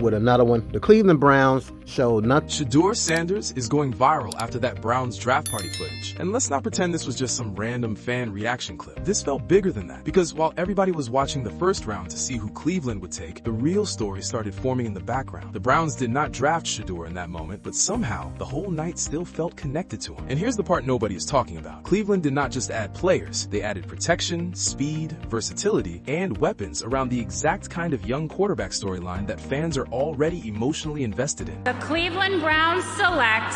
with another one. The Cleveland Browns showed nothing. Shedeur Sanders is going viral after that Browns draft party footage. And let's not pretend this was just some random fan reaction clip. This felt bigger than that, because while everybody was watching the first round to see who Cleveland would take, the real story started forming in the background. The Browns did not draft Shedeur in that moment, but somehow the whole night still felt connected to him. And here's the part nobody is talking about. Cleveland did not just add players, they added protection, speed, versatility, and weapons around the exact kind of young quarterback storyline that fans are already emotionally invested in. The Cleveland Browns select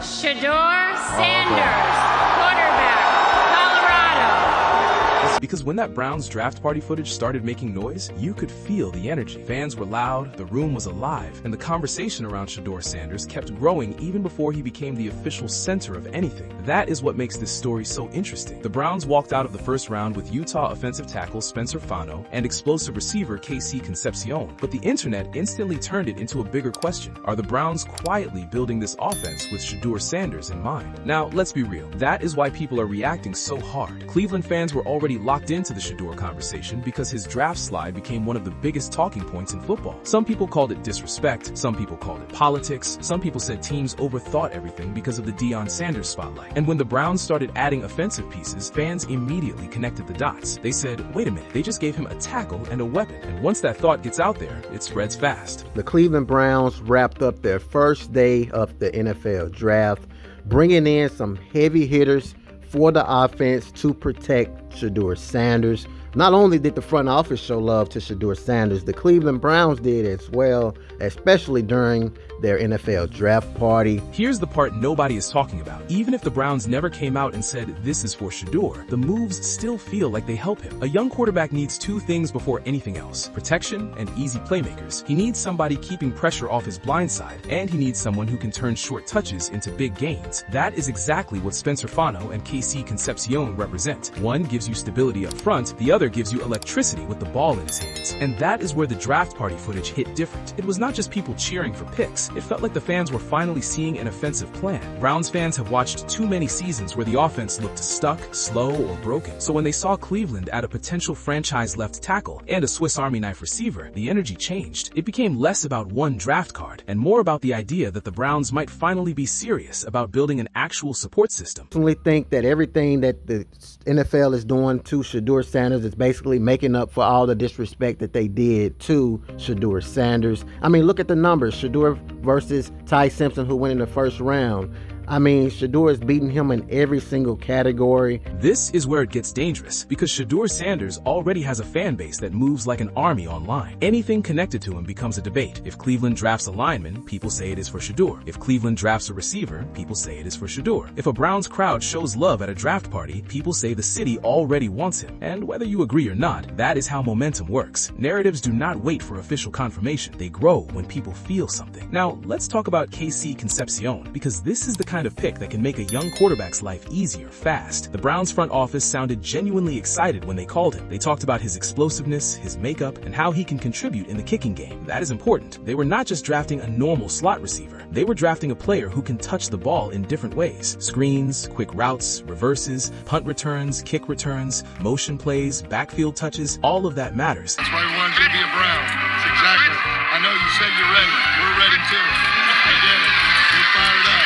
Shedeur Sanders, quarterback, Colorado. Because when that Browns draft party footage started making noise, you could feel the energy. Fans were loud, the room was alive, and the conversation around Shedeur Sanders kept growing even before he became the official center of anything. That is what makes this story so interesting. The Browns walked out of the first round with Utah offensive tackle Spencer Fano and explosive receiver KC Concepcion, but the internet instantly turned it into a bigger question. Are the Browns quietly building this offense with Shedeur Sanders in mind? Now, let's be real. That is why people are reacting so hard. Cleveland fans were already locked into the Shedeur conversation because his draft slide became one of the biggest talking points in football. Some people called it disrespect, some people called it politics, some people said teams overthought everything because of the Deion Sanders spotlight. And when the Browns started adding offensive pieces, fans immediately connected the dots. They said, wait a minute, they just gave him a tackle and a weapon. And once that thought gets out there, it spreads fast. The Cleveland Browns wrapped up their first day of the NFL draft, bringing in some heavy hitters for the offense to protect Shedeur Sanders. Not only did the front office show love to Shedeur Sanders, the Cleveland Browns did as well, especially during their NFL draft party. Here's the part nobody is talking about. Even if the Browns never came out and said this is for Shedeur, the moves still feel like they help him. A young quarterback needs two things before anything else: protection and easy playmakers. He needs somebody keeping pressure off his blind side, and he needs someone who can turn short touches into big gains. That is exactly what Spencer Fano and KC Concepcion represent. One gives you stability up front, the other gives you electricity with the ball in his hands. And that is where the draft party footage hit different. It was not just people cheering for picks. It felt like the fans were finally seeing an offensive plan. Browns fans have watched too many seasons where the offense looked stuck, slow, or broken. So when they saw Cleveland add a potential franchise left tackle and a Swiss Army knife receiver, the energy changed. It became less about one draft card and more about the idea that the Browns might finally be serious about building an actual support system. I personally think that everything that the NFL is doing to Shedeur Sanders is basically making up for all the disrespect that they did to Shedeur Sanders. I mean, look at the numbers. Shedeur versus Ty Simpson, who went in the first round. I mean, Shedeur is beating him in every single category. This is where it gets dangerous, because Shedeur Sanders already has a fan base that moves like an army online. Anything connected to him becomes a debate. If Cleveland drafts a lineman, people say it is for Shedeur. If Cleveland drafts a receiver, people say it is for Shedeur. If a Browns crowd shows love at a draft party, people say the city already wants him. And whether you agree or not, that is how momentum works. Narratives do not wait for official confirmation. They grow when people feel something. Now, let's talk about KC Concepcion, because this is the kind of pick that can make a young quarterback's life easier fast. The Browns front office sounded genuinely excited when they called him. They talked about his explosiveness, his makeup, and how he can contribute in the kicking game. That is important. They were not just drafting a normal slot receiver. They were drafting a player who can touch the ball in different ways. Screens, quick routes, reverses, punt returns, kick returns, motion plays, backfield touches, all of that matters. That's why we wanted you to be a Brown. That's exactly. I know you said you're ready. We're ready too. I get it. We're fired up.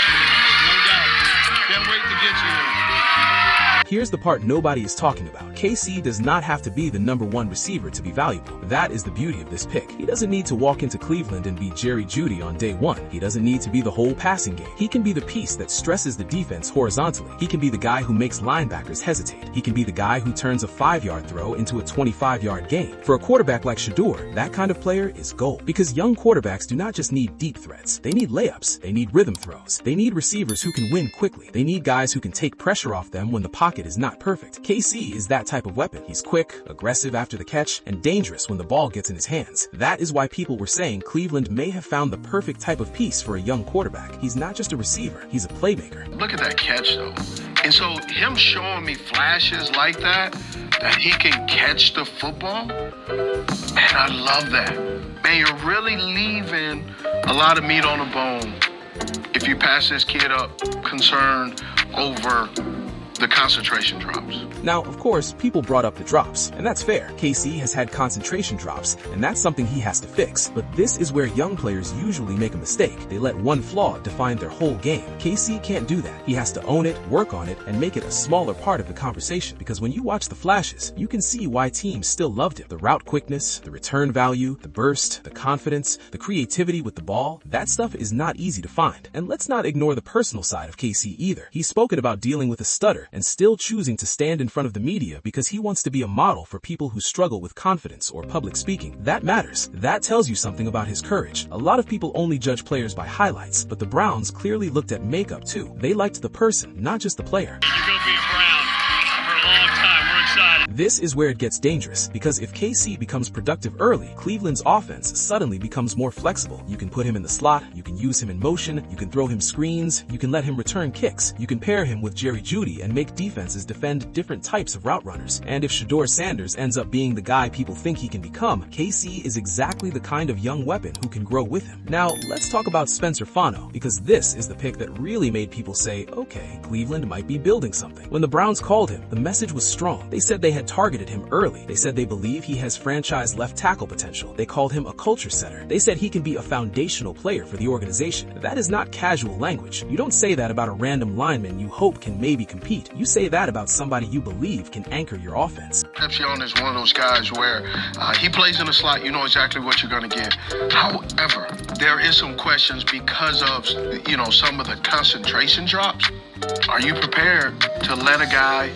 No doubt. Can't wait to get you here. Here's the part nobody is talking about. KC does not have to be the #1 receiver to be valuable. That is the beauty of this pick. He doesn't need to walk into Cleveland and be Jerry Jeudy on day one. He doesn't need to be the whole passing game. He can be the piece that stresses the defense horizontally. He can be the guy who makes linebackers hesitate. He can be the guy who turns a 5-yard throw into a 25-yard gain. For a quarterback like Shedeur, that kind of player is gold. Because young quarterbacks do not just need deep threats. They need layups. They need rhythm throws. They need receivers who can win quickly. They need guys who can take pressure off them when the pocket is not perfect. KC is that type of weapon. He's quick, aggressive after the catch, and dangerous when the ball gets in his hands. That is why people were saying Cleveland may have found the perfect type of piece for a young quarterback. He's not just a receiver, he's a playmaker. Look at that catch though. And so him showing me flashes like that he can catch the football, and I love that. Man, you're really leaving a lot of meat on the bone if you pass this kid up concerned over the concentration drops. Now, of course, people brought up the drops, and that's fair. KC has had concentration drops, and that's something he has to fix. But this is where young players usually make a mistake. They let one flaw define their whole game. KC can't do that. He has to own it, work on it, and make it a smaller part of the conversation. Because when you watch the flashes, you can see why teams still loved him. The route quickness, the return value, the burst, the confidence, the creativity with the ball, that stuff is not easy to find. And let's not ignore the personal side of KC either. He's spoken about dealing with a stutter and still choosing to stand in front of the media because he wants to be a model for people who struggle with confidence or public speaking. That matters. That tells you something about his courage. A lot of people only judge players by highlights, but the Browns clearly looked at makeup too. They liked the person, not just the player. You're going to be a Brown for a long time. We're excited. This is where it gets dangerous, because if KC becomes productive early, Cleveland's offense suddenly becomes more flexible. You can put him in the slot, you can use him in motion, you can throw him screens, you can let him return kicks, you can pair him with Jerry Jeudy and make defenses defend different types of route runners. And if Shedeur Sanders ends up being the guy people think he can become, KC is exactly the kind of young weapon who can grow with him. Now, let's talk about Spencer Fano, because this is the pick that really made people say, okay, Cleveland might be building something. When the Browns called him, the message was strong. They said they had targeted him early. They said they believe he has franchise left tackle potential. They called him a culture setter. They said he can be a foundational player for the organization. That is not casual language. You don't say that about a random lineman you hope can maybe compete. You say that about somebody you believe can anchor your offense. Concepcion is one of those guys where he plays in the slot, you know exactly what you're going to get. However, there is some questions because of, some of the concentration drops. Are you prepared to let a guy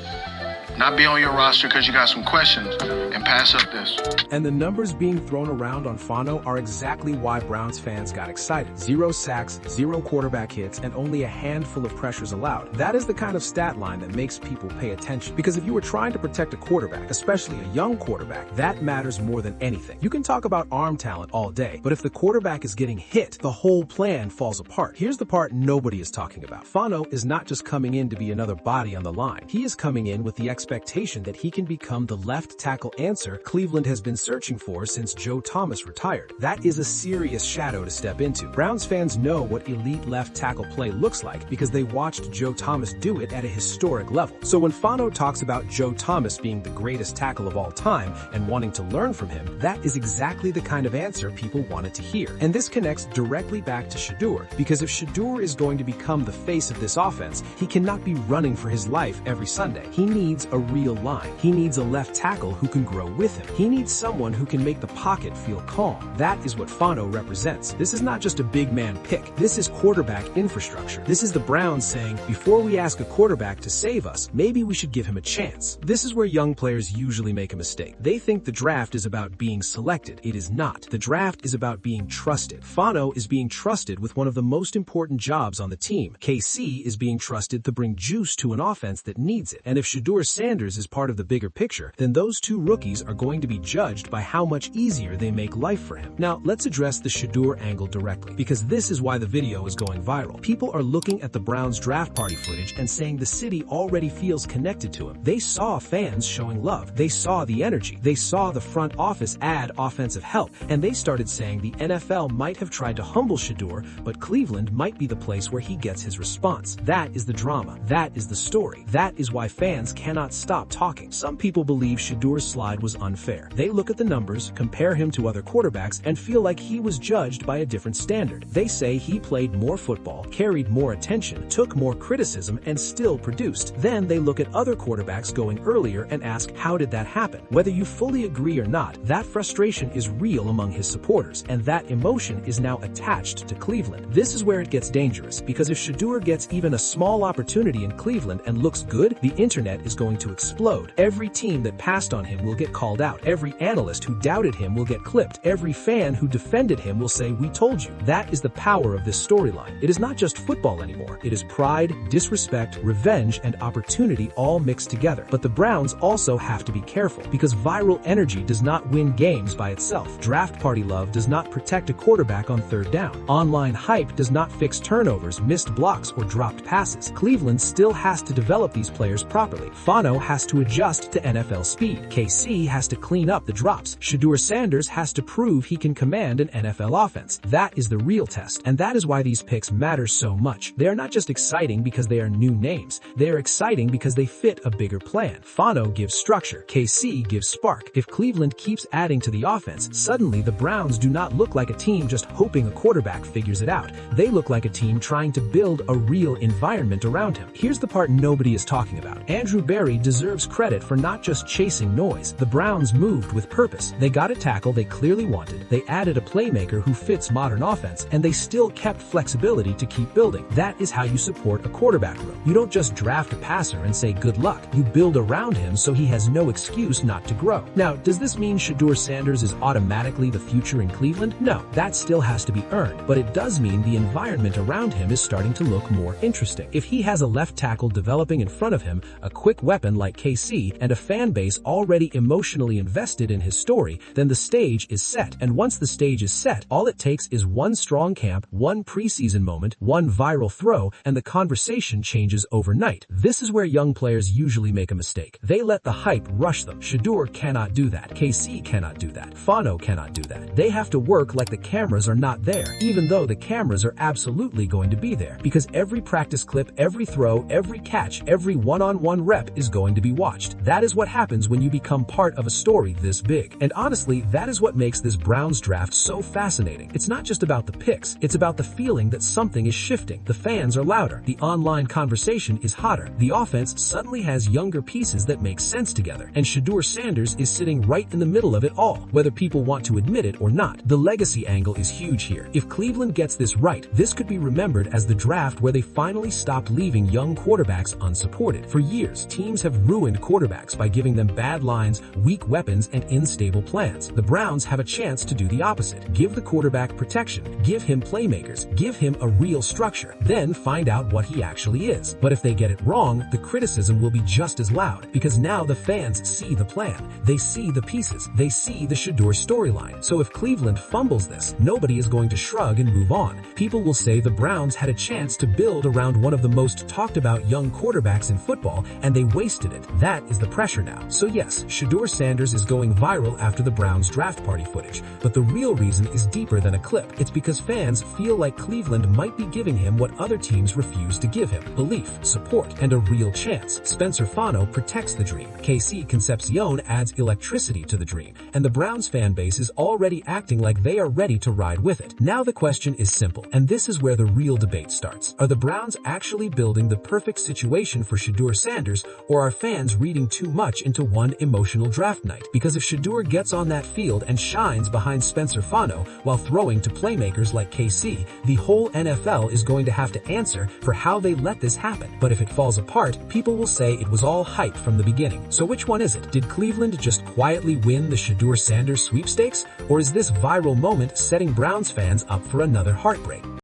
not be on your roster because you got some questions and pass up this? And the numbers being thrown around on Fano are exactly why Browns fans got excited. 0 sacks, 0 quarterback hits, and only a handful of pressures allowed. That is the kind of stat line that makes people pay attention. Because if you were trying to protect a quarterback, especially a young quarterback, that matters more than anything. You can talk about arm talent all day, but if the quarterback is getting hit, the whole plan falls apart. Here's the part nobody is talking about. Fano is not just coming in to be another body on the line. He is coming in with the expectation that he can become the left tackle answer Cleveland has been searching for since Joe Thomas retired. That is a serious shadow to step into. Browns fans know what elite left tackle play looks like because they watched Joe Thomas do it at a historic level. So when Fano talks about Joe Thomas being the greatest tackle of all time and wanting to learn from him, that is exactly the kind of answer people wanted to hear. And this connects directly back to Shedeur, because if Shedeur is going to become the face of this offense, he cannot be running for his life every Sunday. He needs a real line. He needs a left tackle who can grow with him. He needs someone who can make the pocket feel calm. That is what Fano represents. This is not just a big man pick. This is quarterback infrastructure. This is the Browns saying, before we ask a quarterback to save us, maybe we should give him a chance. This is where young players usually make a mistake. They think the draft is about being selected. It is not. The draft is about being trusted. Fano is being trusted with one of the most important jobs on the team. KC is being trusted to bring juice to an offense that needs it. And if Shedeur Sanders is part of the bigger picture, then those two rookies are going to be judged by how much easier they make life for him. Now, let's address the Shedeur angle directly, because this is why the video is going viral. People are looking at the Browns draft party footage and saying the city already feels connected to him. They saw fans showing love. They saw the energy. They saw the front office add offensive help, and they started saying the NFL might have tried to humble Shedeur, but Cleveland might be the place where he gets his response. That is the drama. That is the story. That is why fans cannot stop talking. Some people believe Shedeur's slide was unfair. They look at the numbers, compare him to other quarterbacks, and feel like he was judged by a different standard. They say he played more football, carried more attention, took more criticism, and still produced. Then they look at other quarterbacks going earlier and ask, how did that happen? Whether you fully agree or not, that frustration is real among his supporters, and that emotion is now attached to Cleveland. This is where it gets dangerous, because if Shedeur gets even a small opportunity in Cleveland and looks good, the internet is going to explode. Every team that passed on him will get called out. Every analyst who doubted him will get clipped. Every fan who defended him will say, we told you. That is the power of this storyline. It is not just football anymore. It is pride, disrespect, revenge, and opportunity all mixed together. But the Browns also have to be careful, because viral energy does not win games by itself. Draft party love does not protect a quarterback on third down. Online hype does not fix turnovers, missed blocks, or dropped passes. Cleveland still has to develop these players properly. Fano has to adjust to NFL speed. KC KC has to clean up the drops. Shedeur Sanders has to prove he can command an NFL offense. That is the real test, and that is why these picks matter so much. They are not just exciting because they are new names. They are exciting because they fit a bigger plan. Fano gives structure. KC gives spark. If Cleveland keeps adding to the offense, suddenly the Browns do not look like a team just hoping a quarterback figures it out. They look like a team trying to build a real environment around him. Here's the part nobody is talking about. Andrew Berry deserves credit for not just chasing noise. The Browns moved with purpose. They got a tackle they clearly wanted. They added a playmaker who fits modern offense, and they still kept flexibility to keep building. That is how you support a quarterback room. You don't just draft a passer and say good luck. You build around him so he has no excuse not to grow. Now, does this mean Shedeur Sanders is automatically the future in Cleveland? No, that still has to be earned, but it does mean the environment around him is starting to look more interesting. If he has a left tackle developing in front of him, a quick weapon like KC, and a fan base already emotionally invested in his story, then the stage is set. And once the stage is set, all it takes is one strong camp, one preseason moment, one viral throw, and the conversation changes overnight. This is where young players usually make a mistake. They let the hype rush them. Shedeur cannot do that. KC cannot do that. Fano cannot do that. They have to work like the cameras are not there, even though the cameras are absolutely going to be there, because every practice clip, every throw, every catch, every one-on-one rep is going to be watched. That is what happens when you become part of a story this big. And honestly, that is what makes this Browns draft so fascinating. It's not just about the picks, it's about the feeling that something is shifting. The fans are louder. The online conversation is hotter. The offense suddenly has younger pieces that make sense together. And Shedeur Sanders is sitting right in the middle of it all, whether people want to admit it or not. The legacy angle is huge here. If Cleveland gets this right, this could be remembered as the draft where they finally stopped leaving young quarterbacks unsupported. For years, teams have ruined quarterbacks by giving them bad lines, weak weapons, and unstable plans. The Browns have a chance to do the opposite. Give the quarterback protection, give him playmakers, give him a real structure, then find out what he actually is. But if they get it wrong, the criticism will be just as loud, because now the fans see the plan. They see the pieces. They see the Shedeur storyline. So if Cleveland fumbles this, nobody is going to shrug and move on. People will say the Browns had a chance to build around one of the most talked about young quarterbacks in football, and they wasted it. That is the pressure now. So yes, Shedeur Sanders is going viral after the Browns draft party footage, but the real reason is deeper than a clip. It's because fans feel like Cleveland might be giving him what other teams refuse to give him: belief, support, and a real chance. Spencer Fano protects the dream. KC Concepcion adds electricity to the dream, and the Browns fan base is already acting like they are ready to ride with it. Now the question is simple, and this is where the real debate starts. Are the Browns actually building the perfect situation for Shedeur Sanders, or are fans reading too much into one emotional draft night? Because if Shedeur gets on that field and shines behind Spencer Fano while throwing to playmakers like KC, the whole NFL is going to have to answer for how they let this happen. But if it falls apart, people will say it was all hype from the beginning. So which one is it? Did Cleveland just quietly win the Shedeur Sanders sweepstakes? Or is this viral moment setting Browns fans up for another heartbreak?